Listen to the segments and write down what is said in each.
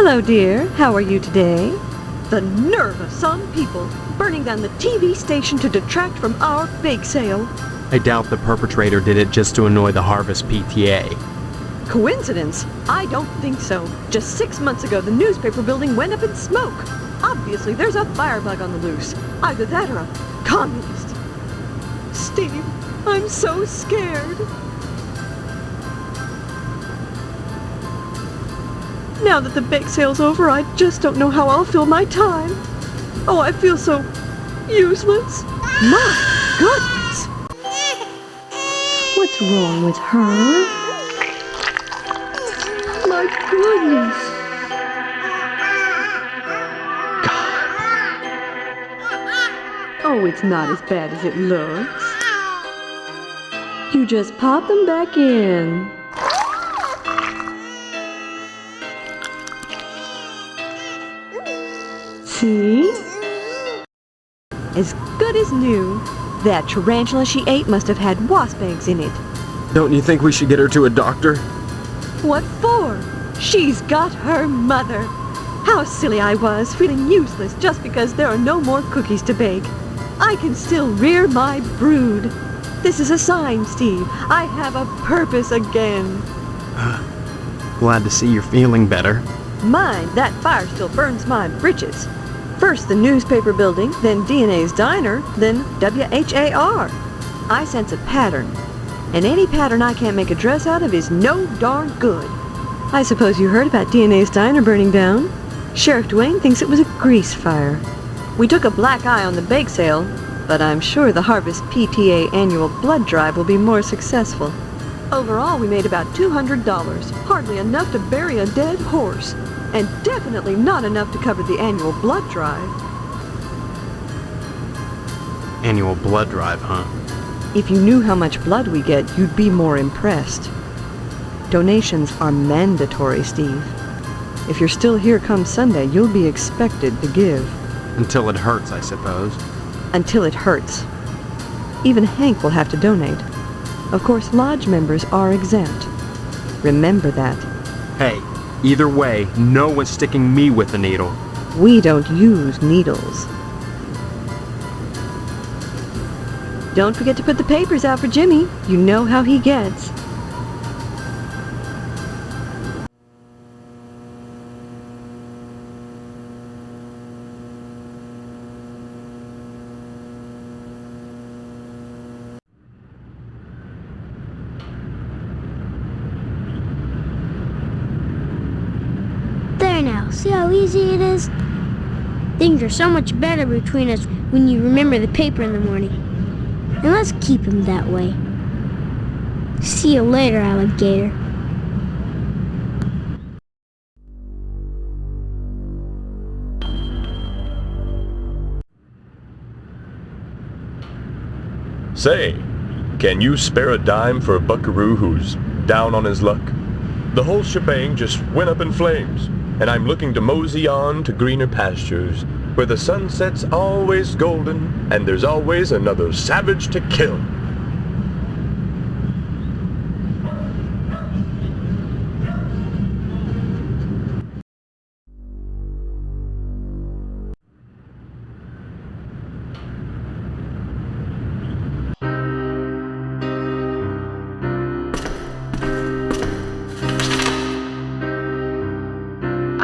Hello, dear. How are you today? The nerve of some people burning down the TV station to detract from our bake sale. I doubt the perpetrator did it just to annoy the Harvest PTA. Coincidence? I don't think so. Just 6 months ago, the newspaper building went up in smoke. Obviously, there's a firebug on the loose. Either that or a communist. Steve, I'm so scared. Now that the bake sale's over, I just don't know how I'll fill my time. Oh, I feel so useless. My goodness. What's wrong with her? My goodness. Oh, it's not as bad as it looks. You just pop them back in. See? As good as new. That tarantula she ate must have had wasp eggs in it. Don't you think we should get her to a doctor? What for? She's got her mother. How silly I was, feeling useless just because there are no more cookies to bake. I can still rear my brood. This is a sign, Steve. I have a purpose again. Glad to see you're feeling better. Mind, that fire still burns my britches. First the newspaper building, then DNA's diner, then WHAR. I sense a pattern. And any pattern I can't make a dress out of is no darn good. I suppose you heard about DNA's diner burning down? Sheriff Dwayne thinks it was a grease fire. We took a black eye on the bake sale, but I'm sure the Harvest PTA annual blood drive will be more successful. Overall, we made about $200, hardly enough to bury a dead horse, and definitely not enough to cover the annual blood drive. Annual blood drive, huh? If you knew how much blood we get, you'd be more impressed. Donations are mandatory, Steve. If you're still here come Sunday, you'll be expected to give. Until it hurts, I suppose. Until it hurts. Even Hank will have to donate. Of course, lodge members are exempt. Remember that. Hey, either way, no one's sticking me with the needle. We don't use needles. Don't forget to put the papers out for Jimmy. You know how he gets. There now, see how easy it is? Things are so much better between us when you remember the paper in the morning. And let's keep him that way. See you later, alligator. Say, can you spare a dime for a buckaroo who's down on his luck? The whole shebang just went up in flames, and I'm looking to mosey on to greener pastures, where the sunset's always golden, and there's always another savage to kill.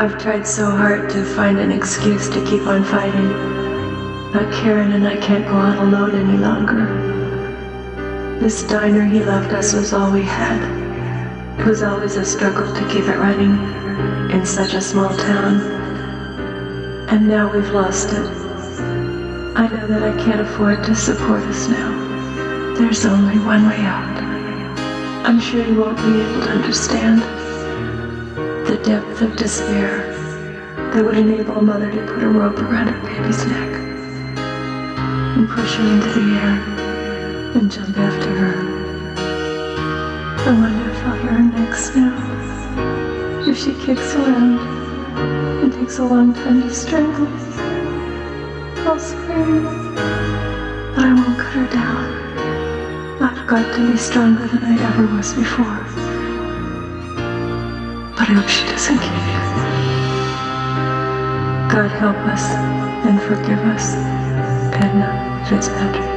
I've tried so hard to find an excuse to keep on fighting, but Karen and I can't go on alone any longer. This diner he left us was all we had. It was always a struggle to keep it running in such a small town. And now we've lost it. I know that I can't afford to support us now. There's only one way out. I'm sure you won't be able to understand the depth of despair that would enable a mother to put a rope around her baby's neck and push her into the air and jump after her. I wonder if I'll hear her next now. If she kicks around and takes a long time to strangle me, I'll scream, but I won't cut her down. I've got to be stronger than I ever was before. But I hope she doesn't get it. God help us and forgive us. Edna Fitzpatrick.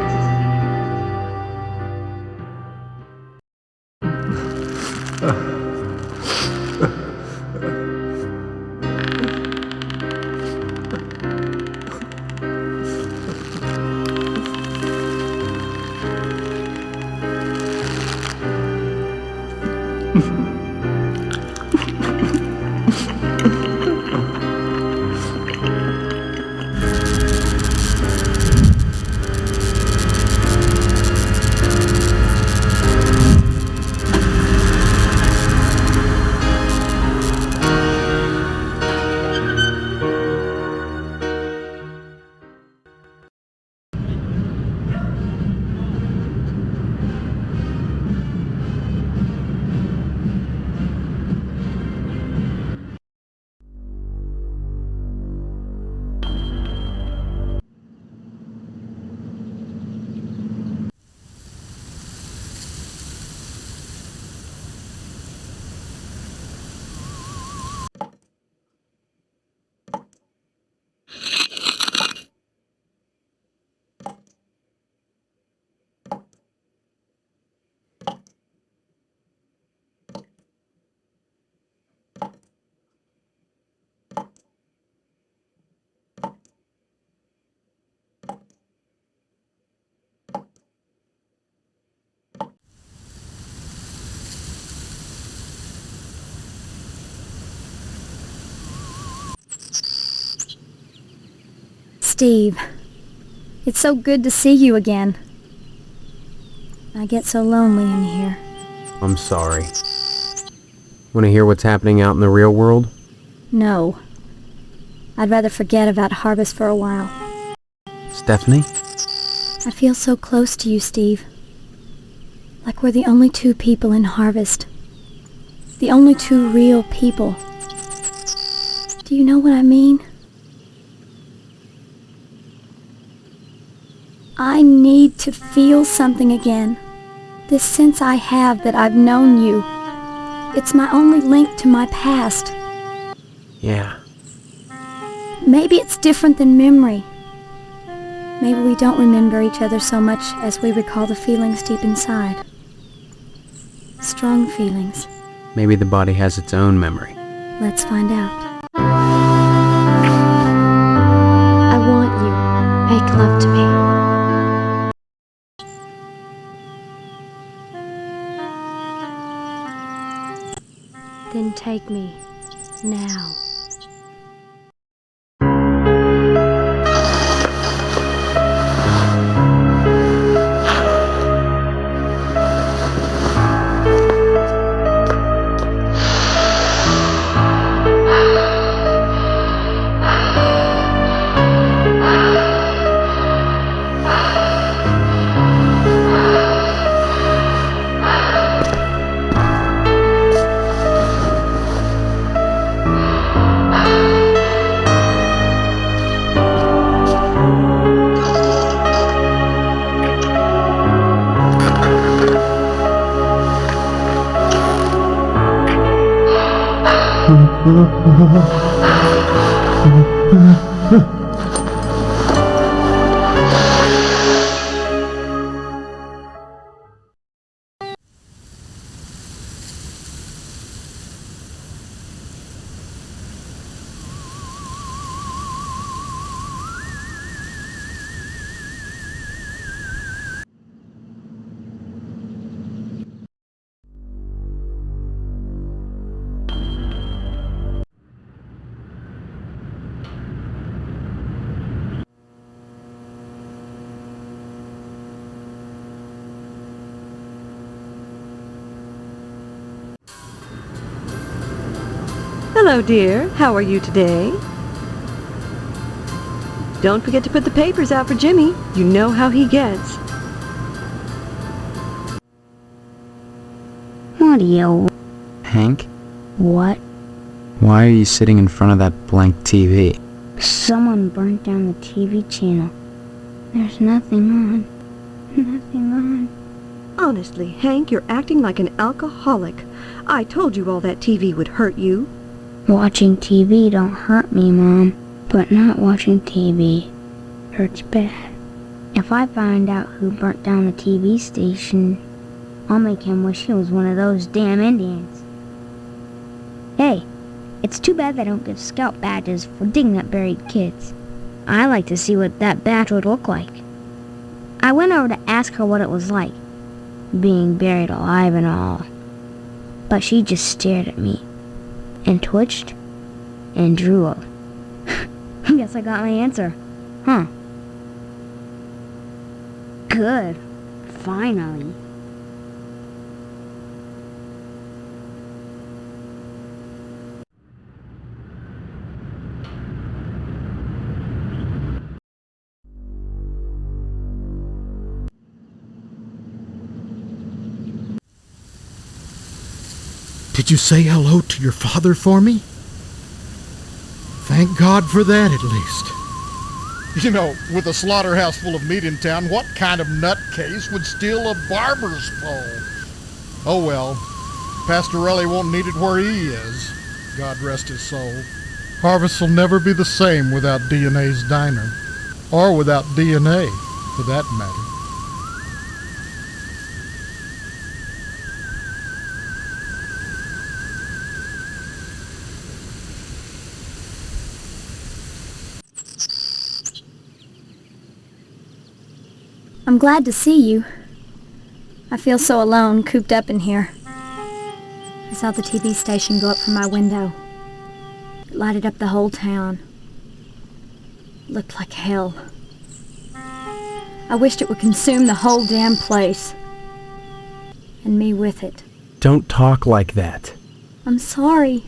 Steve, it's so good to see you again. I get so lonely in here. I'm sorry. Want to hear what's happening out in the real world? No. I'd rather forget about Harvest for a while. Stephanie? I feel so close to you, Steve. Like we're the only two people in Harvest. The only two real people. Do you know what I mean? I need to feel something again. This sense I have that I've known you. It's my only link to my past. Yeah. Maybe it's different than memory. Maybe we don't remember each other so much as we recall the feelings deep inside. Strong feelings. Maybe the body has its own memory. Let's find out. I want you. Make love to me. Then take me, now. Hello, dear. How are you today? Don't forget to put the papers out for Jimmy. You know how he gets. What do you... Hank? What? Why are you sitting in front of that blank TV? Someone burnt down the TV channel. There's nothing on. Nothing on. Honestly, Hank, you're acting like an alcoholic. I told you all that TV would hurt you. Watching TV don't hurt me, Mom. But not watching TV hurts bad. If I find out who burnt down the TV station, I'll make him wish he was one of those damn Indians. Hey, it's too bad they don't give scout badges for digging up buried kids. I like to see what that badge would look like. I went over to ask her what it was like, being buried alive and all. But she just stared at me, and twitched, and drooled. Guess I got my answer. Huh. Good. Finally. Did you say hello to your father for me? Thank God for that, at least. You know, with a slaughterhouse full of meat in town, what kind of nutcase would steal a barber's pole? Oh well, Pastorelli won't need it where he is. God rest his soul. Harvest will never be the same without DNA's diner. Or without DNA, for that matter. I'm glad to see you. I feel so alone, cooped up in here. I saw the TV station go up from my window. It lighted up the whole town. It looked like hell. I wished it would consume the whole damn place. And me with it. Don't talk like that. I'm sorry.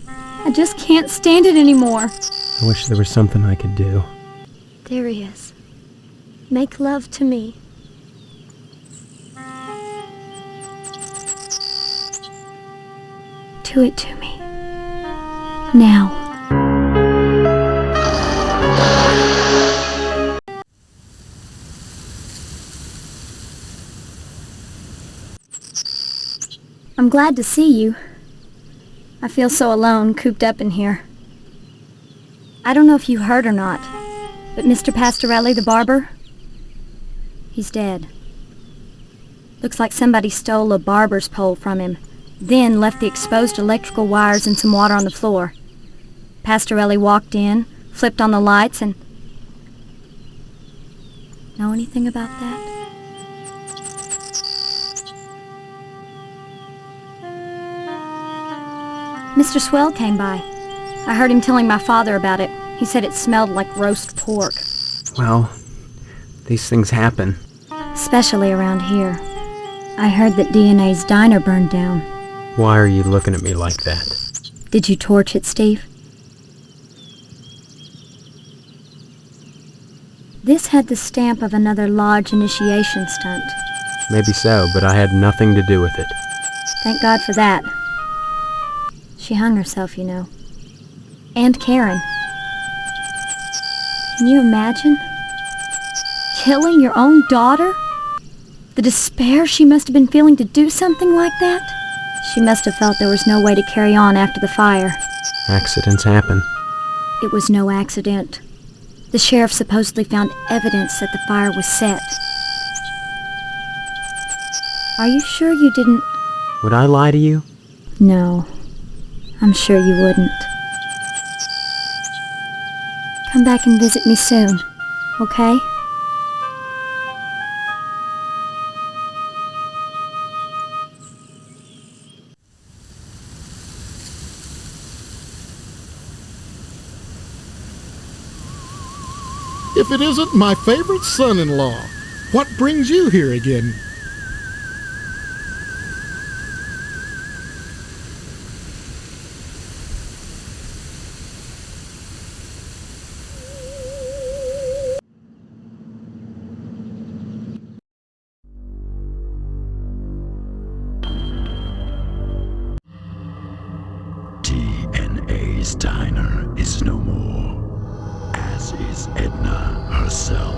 I just can't stand it anymore. I wish there was something I could do. There he is. Make love to me. Do it to me. Now. I'm glad to see you. I feel so alone, cooped up in here. I don't know if you heard or not, but Mr. Pastorelli, the barber, he's dead. Looks like somebody stole a barber's pole from him, then left the exposed electrical wires and some water on the floor. Pastorelli walked in, flipped on the lights, and... Know anything about that? Mr. Swell came by. I heard him telling my father about it. He said it smelled like roast pork. Well, these things happen. Especially around here. I heard that DNA's diner burned down. Why are you looking at me like that? Did you torch it, Steve? This had the stamp of another Lodge initiation stunt. Maybe so, but I had nothing to do with it. Thank God for that. She hung herself, you know. And Karen. Can you imagine? Killing your own daughter? The despair she must have been feeling to do something like that? She must have felt there was no way to carry on after the fire. Accidents happen. It was no accident. The sheriff supposedly found evidence that the fire was set. Are you sure you didn't... Would I lie to you? No. I'm sure you wouldn't. Come back and visit me soon, okay? If it isn't my favorite son-in-law, what brings you here again? DNA's diner is no more, as is Edna herself.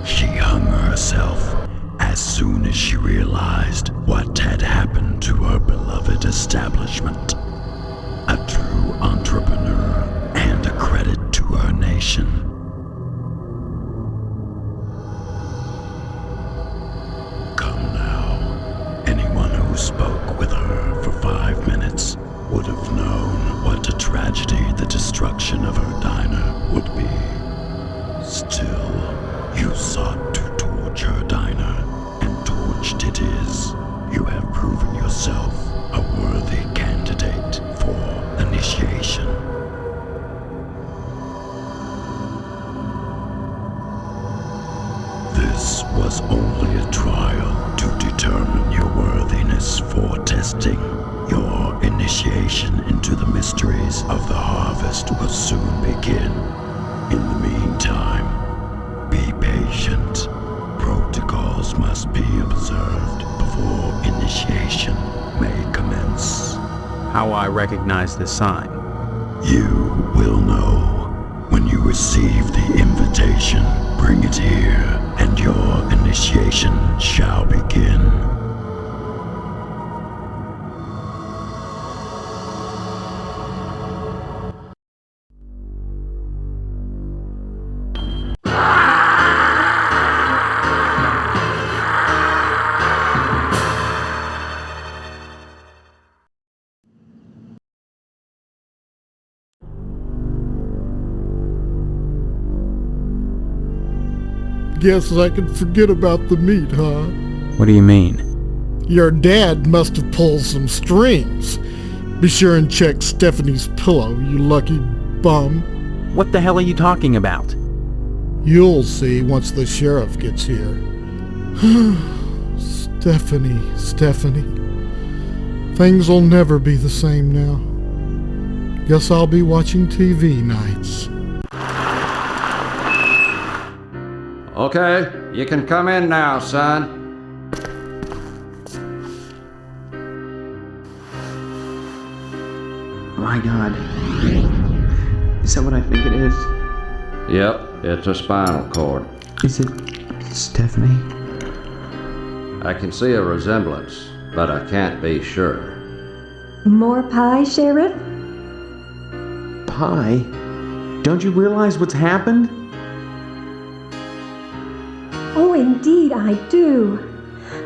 She hung herself as soon as she realized what had happened to her beloved establishment. A true entrepreneur and a credit to initiation. Come now. Anyone who spoke with her for 5 minutes would have known what a tragedy the destruction of her diner would be. Still, you sought to torch her diner, and torched it is. You have proven yourself a worthy candidate for initiation. This was only a trial to determine your worthiness for testing. Your initiation into the mysteries of the harvest will soon begin. In the meantime, be patient. Protocols must be observed before initiation may commence. How I recognize this sign? You will know when you receive the invitation. Bring it here, and your initiation shall begin. Guess I can forget about the meat, huh? What do you mean? Your dad must have pulled some strings. Be sure and check Stephanie's pillow, you lucky bum. What the hell are you talking about? You'll see once the sheriff gets here. Stephanie. Things will never be the same now. Guess I'll be watching TV nights. Okay, you can come in now, son. My God. Is that what I think it is? Yep, it's a spinal cord. Is it Stephanie? I can see a resemblance, but I can't be sure. More pie, Sheriff? Pie? Don't you realize what's happened? Oh, indeed I do.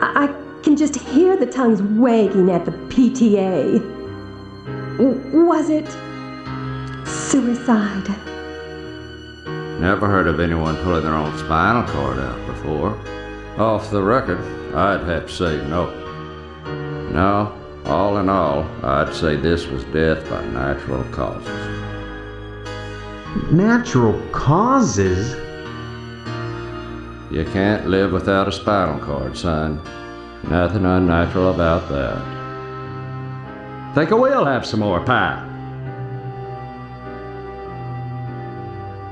I can just hear the tongues wagging at the PTA. Was it suicide? Never heard of anyone pulling their own spinal cord out before. Off the record, I'd have to say no. No, all in all, I'd say this was death by natural causes. Natural causes? You can't live without a spinal cord, son. Nothing unnatural about that. Think I will have some more pie.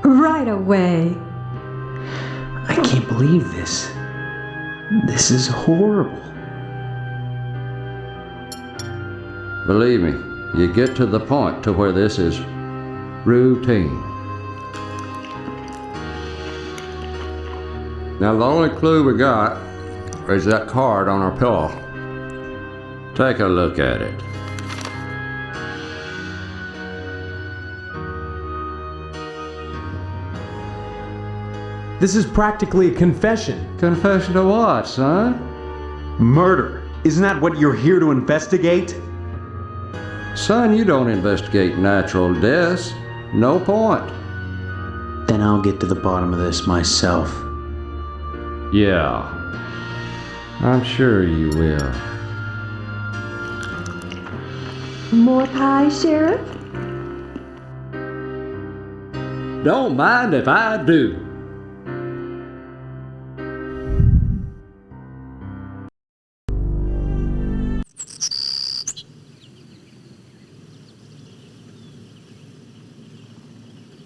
Right away. I can't believe this. This is horrible. Believe me, you get to the point to where this is routine. Now the only clue we got is that card on our pillow. Take a look at it. This is practically a confession. Confession to what, son? Murder. Isn't that what you're here to investigate? Son, you don't investigate natural deaths. No point. Then I'll get to the bottom of this myself. Yeah. I'm sure you will. More pie, Sheriff? Don't mind if I do.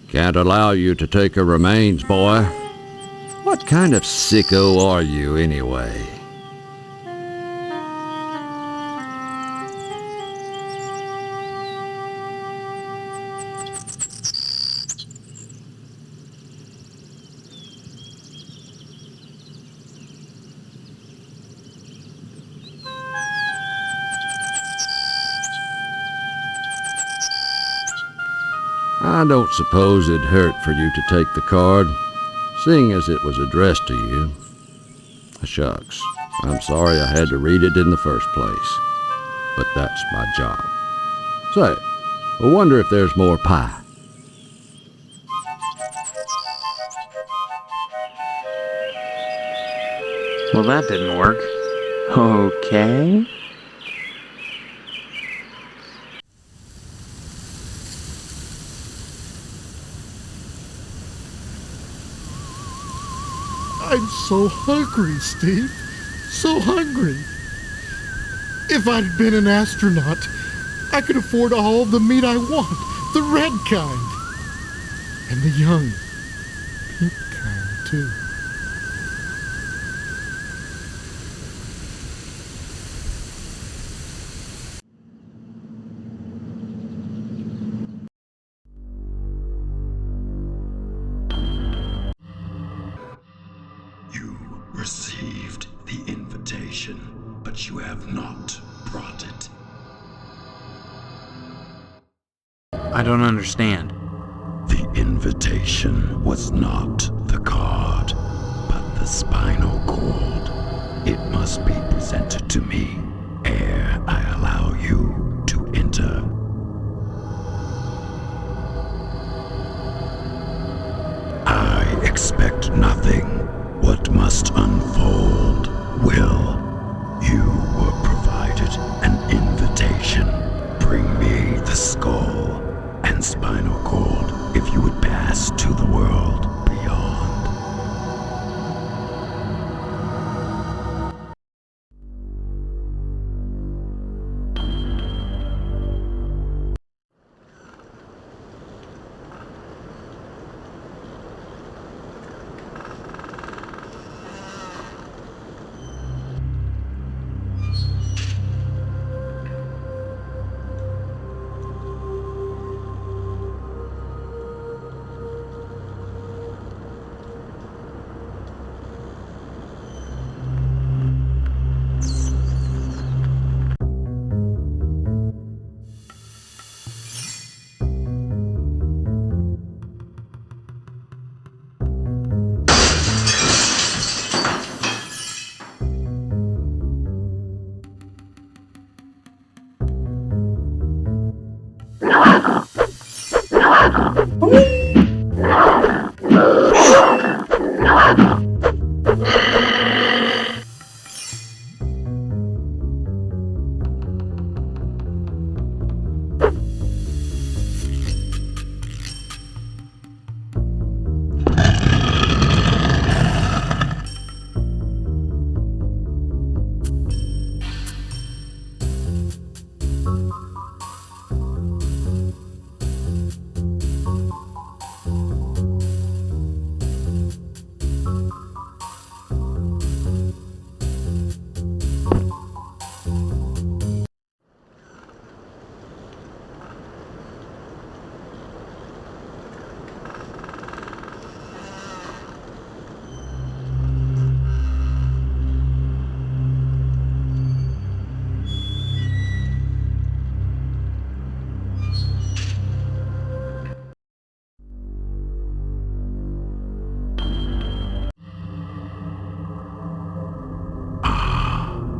Can't allow you to take her remains, boy. What kind of sicko are you, anyway? I don't suppose it'd hurt for you to take the card, seeing as it was addressed to you. Shucks, I'm sorry I had to read it in the first place, but that's my job. Say, I wonder if there's more pie. Well, that didn't work. Okay. I'm so hungry, Steve. So hungry. If I'd been an astronaut, I could afford all the meat I want. The red kind. And the young, pink kind, too. Received the invitation, but you have not brought it. I don't understand. The invitation was not the card, but the spinal cord. It must be presented to me ere I allow you to enter. I expect nothing. What must unfold will. You were provided an invitation. Bring me the skull and spinal cord if you would pass to the world beyond.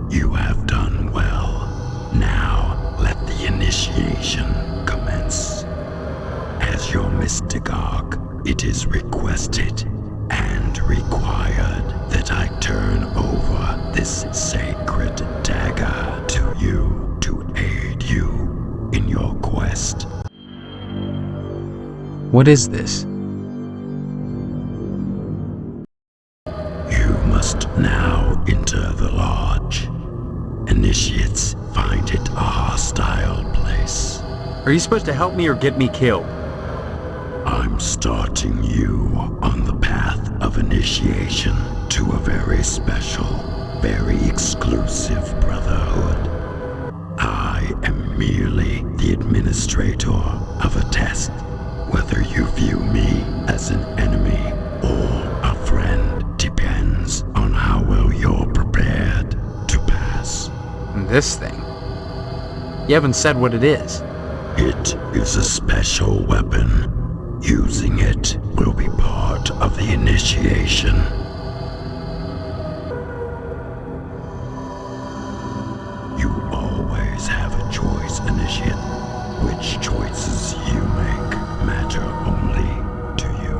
You have done well. Now let the initiation commence. As your mystagogue, it is requested and required that I turn over this sacred dagger to you to aid you in your quest. What is this? You must now enter the lodge. Initiates find it a hostile place. Are you supposed to help me or get me killed? I'm starting you on the path of initiation to a very special, very exclusive brotherhood. I am merely the administrator of a test. Whether you view me as an enemy or a friend depends on how well you're prepared to pass. This thing? You haven't said what it is. It is a special weapon Using it will be part of the initiation. You always have a choice, Initiate. Which choices you make matter only to you.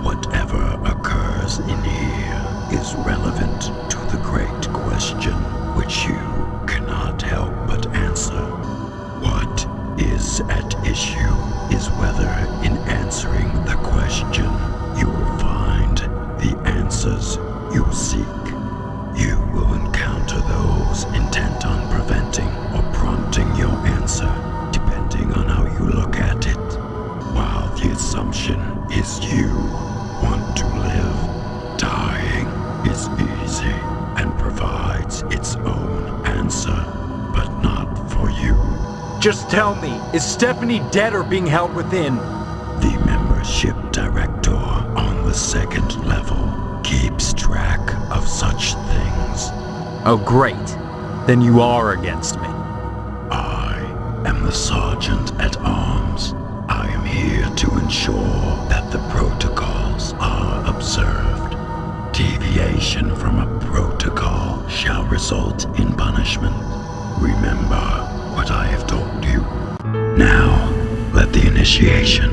Whatever occurs in here is relevant to the great question which you cannot help but answer. What is at issue is whether in answering the question you will find the answers you seek. You will encounter those intent on preventing or prompting your answer, depending on how you look at it. While the assumption is you want to live, dying is easy and provides its own answer, but not for you. Just tell me, is Stephanie dead or being held within? The membership director on the second level keeps track of such things. Oh, great. Then you are against me. I am the Sergeant at Arms. I am here to ensure that the protocols are observed. Deviation from a protocol shall result in punishment. Remember what I have told you. Now, let the initiation